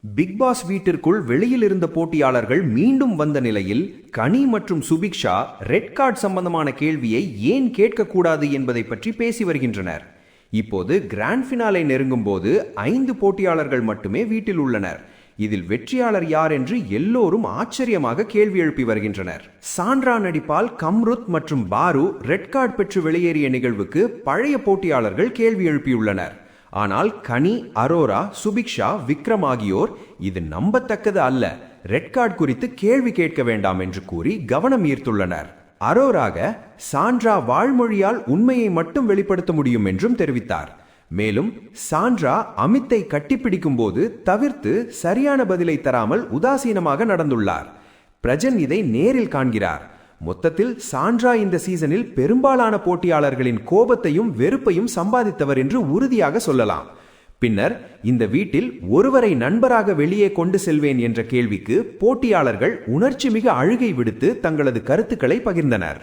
Big pass வீட்டிற்குள் வெளியில் இருந்த போட்டியாளர்கள் மீண்டும் வந்த நிலையில் கனி மற்றும் சுபிக்ஷா ரெட் கார்டு சம்பந்தமான கேள்வியை ஏன் கேட்கக்கூடாது என்பதை பற்றி பேசி வருகின்றனர். இப்போது கிராண்ட் ஃபினாலே நெருங்கும் போது 5 போட்டியாளர்கள் மட்டுமே வீட்டில் உள்ளனர். இதில் வெற்றியாளர் யார் என்று எல்லோரும் ஆச்சரியமாக கேள்வி எழுப்பி வருகின்றனர். சாண்ட்ரா நடிப்பால் கம்ருத் மற்றும் பாரு ரெட் கார்டு பெற்று வெளியேறிய நிகழ்வுக்கு பழைய போட்டியாளர்கள் கேள்வி எழுப்பியுள்ளனர். ஆனால் கனி, அரோரா, சுபிக்ஷா, விக்ரம் ஆகியோர் இது நம்பத்தக்கது அல்ல, ரெட் கார்டு குறித்து கேள்வி கேட்க வேண்டாம் என்று கூறி கவனம் ஈர்த்துள்ளனர். அரோராக சாண்ட்ரா வாய்மொழியால் உண்மையை மட்டும் வெளிப்படுத்த முடியும் என்றும் தெரிவித்தார். மேலும் சாண்ட்ரா அமித்தை கட்டிப்பிடிக்கும் போது தவிர்த்து சரியான பதிலை தராமல் உதாசீனமாக நடந்துள்ளார். பிரஜன் இதை நேரில் காண்கிறார். மொத்தத்தில் சாண்ட்ரா இந்த சீசனில் பெரும்பாலான போட்டியாளர்களின் கோபத்தையும் வெறுப்பையும் சம்பாதித்தவர் என்று உறுதியாக சொல்லலாம். பின்னர் இந்த வீட்டில் ஒருவரை நண்பராக வெளியே கொண்டு செல்வேன் என்ற கேள்விக்கு போட்டியாளர்கள் உணர்ச்சி மிக அழுகை விடுத்து தங்களது கருத்துக்களை பகிர்ந்தனர்.